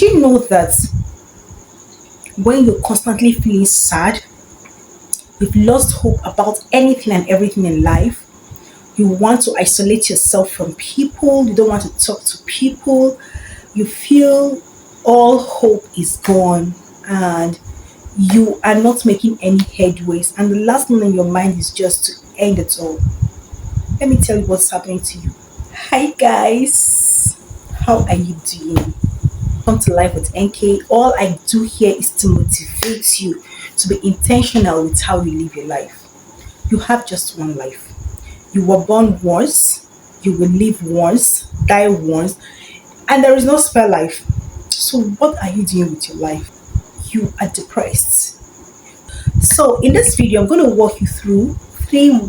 you know that when you're constantly feeling sad, you've lost hope about anything and everything in life, you want to isolate yourself from people, you don't want to talk to people, you feel all hope is gone and you are not making any headways, and the last thing in your mind is just to end it all. Let me tell you what's happening to you. Hi guys, how are you doing? Come to Life with NK. All I do here is to motivate you to be intentional with how you live your life. You have just one life. You were born once, you will live once, die once, and there is no spare life. So, what are you doing with your life? You are depressed. So, in this video, I'm going to walk you through four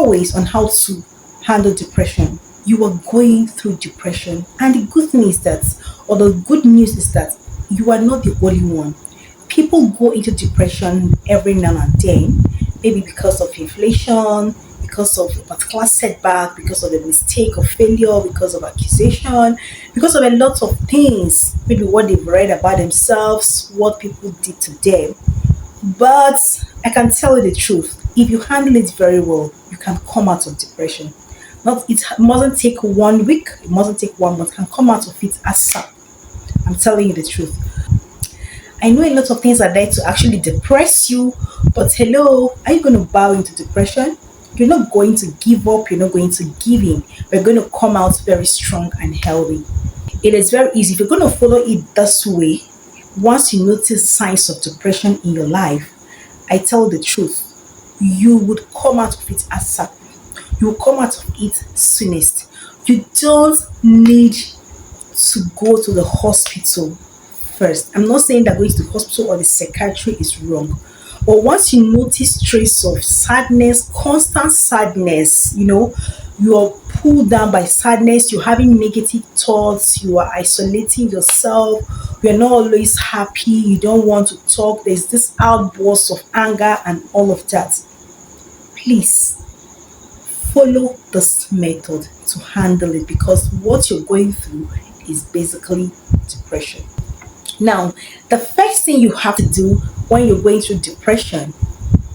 ways on how to handle depression. You are going through depression, and the good thing is that, or the good news is that, you are not the only one. People go into depression every now and then, maybe because of inflation, because of a particular setback, because of a mistake or failure, because of accusation, because of a lot of things, maybe what they've read about themselves, what people did to them. But I can tell you the truth. If you handle it very well, you can come out of depression. Not it mustn't take 1 week, it mustn't take 1 month, can come out of it ASAP. I'm telling you the truth. I know a lot of things are there to actually depress you, but hello, are you going to bow into depression? You're not going to give up, you're not going to give in. We're going to come out very strong and healthy. It is very easy. If you're going to follow it this way, once you notice signs of depression in your life, I tell the truth, you would come out of it ASAP. You will come out of it soonest. You don't need to go to the hospital first. I'm not saying that going to the hospital or the psychiatry is wrong. But once you notice trace of sadness, constant sadness, you are pulled down by sadness, you're having negative thoughts, you are isolating yourself, you're not always happy, you don't want to talk, there's this outburst of anger and all of that. Please follow this method to handle it, because what you're going through is basically depression. Now, the first thing you have to do when you're going through depression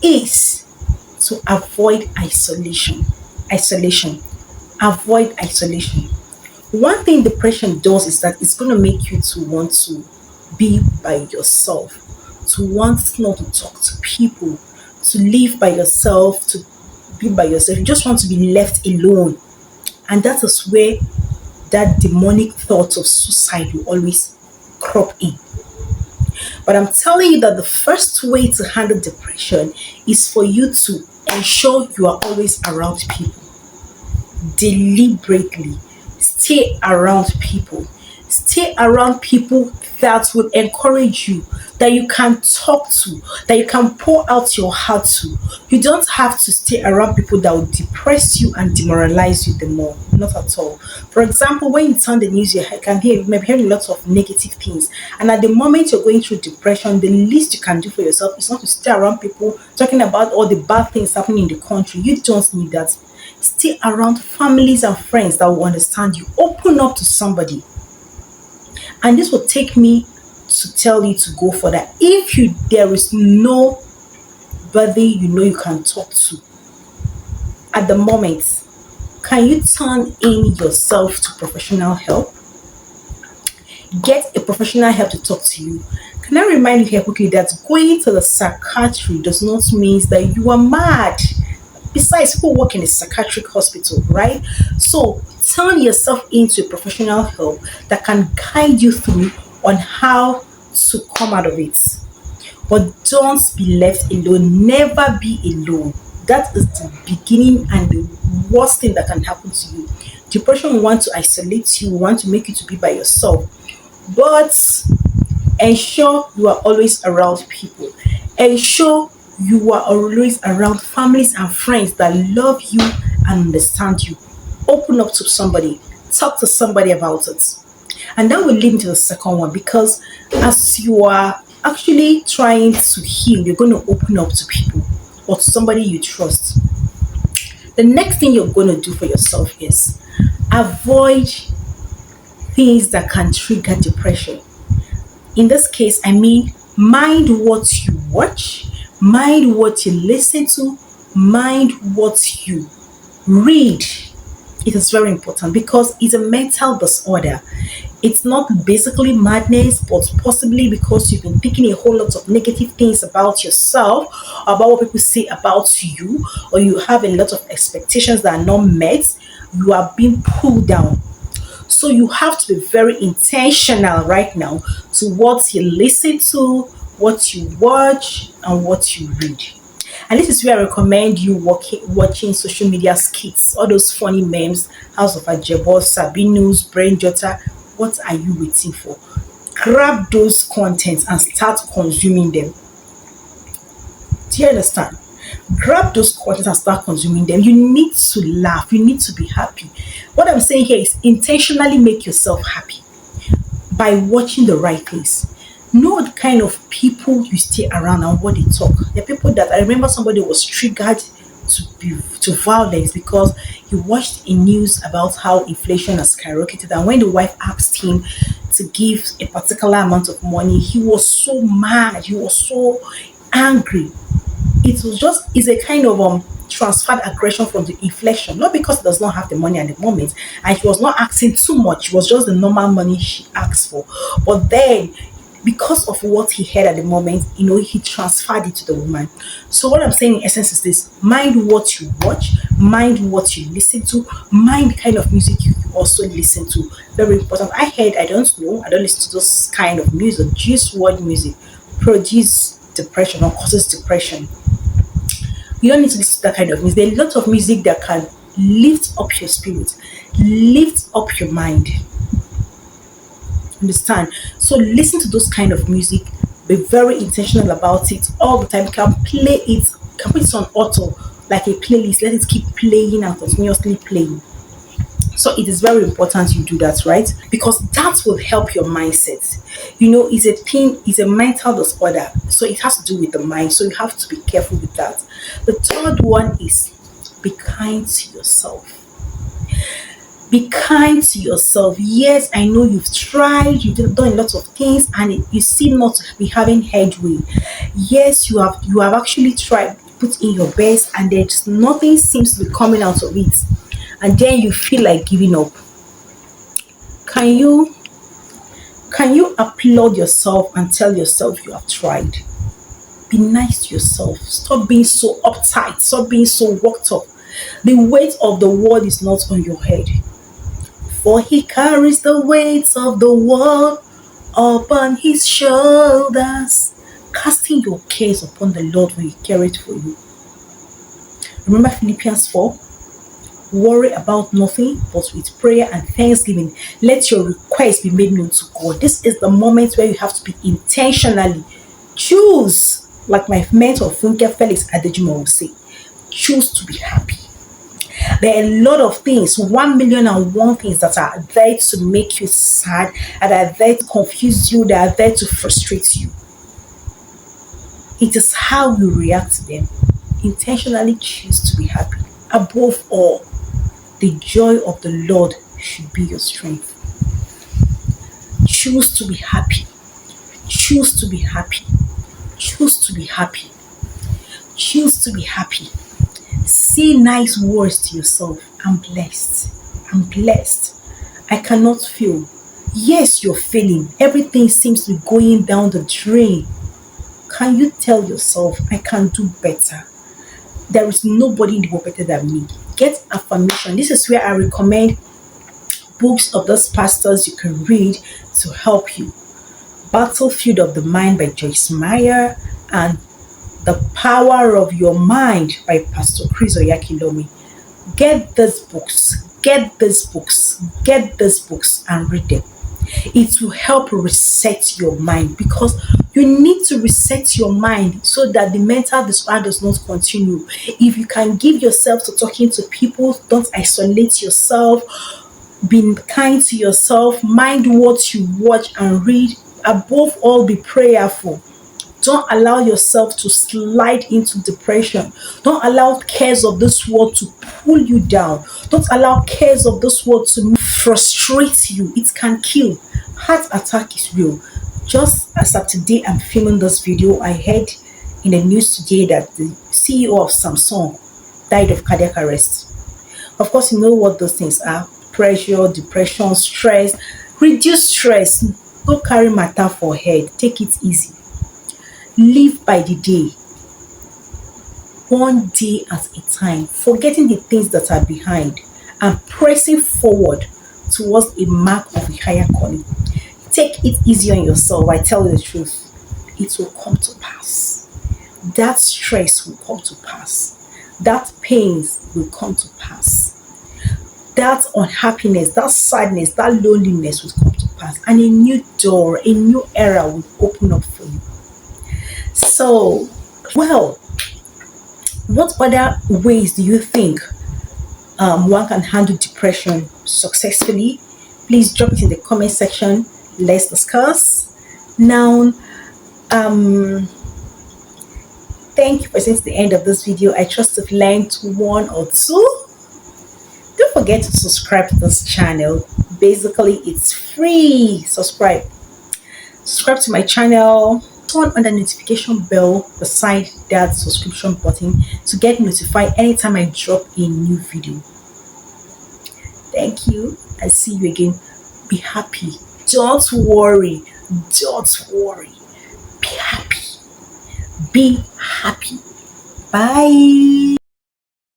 is to avoid isolation. Isolation. Avoid isolation. One thing depression does is that it's going to make you to want to be by yourself, to want not to talk to people, to live by yourself, to be by yourself. You just want to be left alone. And that is where that demonic thought of suicide will always crop in. But I'm telling you that the first way to handle depression is for you to ensure you are always around people. Deliberately stay around people. Stay around people that will encourage you, that you can talk to, that you can pour out your heart to. You don't have to stay around people that will depress you and demoralize you the more. Not at all. For example, when you turn the news, you can hear maybe hearing lots of negative things. And at the moment you're going through depression, the least you can do for yourself is not to stay around people talking about all the bad things happening in the country. You don't need that. Stay around families and friends that will understand you. Open up to somebody. And this will take me to tell you to go for that. If there is nobody you can talk to at the moment, can you turn in yourself to professional help? Get a professional help to talk to you. Can I remind you here quickly that going to the psychiatry does not mean that you are mad. Besides, people work in a psychiatric hospital, right? So turn yourself into a professional help that can guide you through on how to come out of it. But don't be left alone. Never be alone. That is the beginning and the worst thing that can happen to you. Depression will want to isolate you, want to make you to be by yourself. But ensure you are always around people. Ensure you are always around families and friends that love you and understand you. Open up to somebody. Talk to somebody about it. And that will lead me to the second one, because as you are actually trying to heal, you're going to open up to people or to somebody you trust. The next thing you're going to do for yourself is avoid things that can trigger depression. In this case, I mean, mind what you watch, mind what you listen to, mind what you read. It is very important because it's a mental disorder. It's not basically madness, but possibly because you've been thinking a whole lot of negative things about yourself, about what people say about you, or you have a lot of expectations that are not met. You are being pulled down. So you have to be very intentional right now to what you listen to, what you watch, and what you read. And this is where I recommend you watching social media skits, all those funny memes, House of Ajebo, Sabinus, Brain Jotter. What are you waiting for? Grab those contents and start consuming them. Do you understand? Grab those contents and start consuming them. You need to laugh. You need to be happy. What I'm saying here is intentionally make yourself happy by watching the right things. Know the kind of people you stay around and what they talk. The people that I remember somebody was triggered to violence because he watched a news about how inflation has skyrocketed, and when the wife asked him to give a particular amount of money, he was so mad, he was so angry. It was just is a kind of transferred aggression from the inflation, not because he does not have the money at the moment, and he was not asking too much, it was just the normal money she asked for. But then because of what he heard at the moment, he transferred it to the woman. So what I'm saying in essence is this: mind what you watch, mind what you listen to, mind the kind of music you also listen to. Very important. I don't know, I don't listen to those kind of music. Just what music produce depression or causes depression. You don't need to listen to that kind of music. There are a lot of music that can lift up your spirit, lift up your mind. Understand? So listen to those kind of music. Be very intentional about it all the time. You can play it, you can put it on auto like a playlist. Let it keep playing and continuously playing. So it is very important you do that, right? Because that will help your mindset. It's a thing, it's a mental disorder. So it has to do with the mind. So you have to be careful with that. The third one is be kind to yourself. Be kind to yourself. Yes, I know you've tried, you've done a lot of things, and you seem not to be having headway. Yes, you have actually tried, put in your best, and there's nothing seems to be coming out of it. And then you feel like giving up. Can you applaud yourself and tell yourself you have tried? Be nice to yourself. Stop being so uptight. Stop being so worked up. The weight of the world is not on your head. For he carries the weight of the world upon his shoulders, casting your cares upon the Lord when he carried for you. Remember Philippians 4? Worry about nothing, but with prayer and thanksgiving, let your request be made known to God. This is the moment where you have to be intentionally choose, like my mentor Funke Felix Adejimo will say, choose to be happy. There are a lot of things, 1,000,001 things that are there to make you sad, that are there to confuse you, that are there to frustrate you. It is how you react to them. Intentionally choose to be happy. Above all, the joy of the Lord should be your strength. Choose to be happy. Choose to be happy. Choose to be happy. Choose to be happy. Say nice words to yourself. I'm blessed. I'm blessed. I cannot fail. Yes, you're failing. Everything seems to be going down the drain. Can you tell yourself, I can do better? There is nobody in the world better than me. Get affirmation. This is where I recommend books of those pastors you can read to help you. Battlefield of the Mind by Joyce Meyer and The Power of Your Mind by Pastor Chris Oyakilomi. Get these books, get these books, get these books and read them. It will help reset your mind because you need to reset your mind so that the mental disorder does not continue. If you can give yourself to talking to people, don't isolate yourself, be kind to yourself, mind what you watch and read. Above all, be prayerful. Don't allow yourself to slide into depression. Don't allow cares of this world to pull you down. Don't allow cares of this world to frustrate you, it can kill. Heart attack is real. Just as of today, I'm filming this video, I heard in the news today that the CEO of Samsung died of cardiac arrest. Of course, you know what those things are: pressure, depression, stress. Reduce stress. Don't carry matter for head. Take it easy. Live by the day, one day at a time, forgetting the things that are behind and pressing forward towards a mark of a higher calling. Take it easy on yourself. I tell you the truth, it will come to pass. That stress will come to pass. That pains will come to pass. That unhappiness, that sadness, that loneliness will come to pass. And a new door, a new era will open up for you. So, well, what other ways do you think one can handle depression successfully? Please drop it in the comment section. Let's discuss. Now, thank you for listening to the end of this video. I trust you've learned one or two. Don't forget to subscribe to this channel. Basically, it's free. Subscribe to my channel. Turn on the notification bell beside that subscription button to get notified anytime I drop a new video. Thank you. I'll see you again. Be happy. Don't worry. Don't worry. Be happy. Be happy. Bye.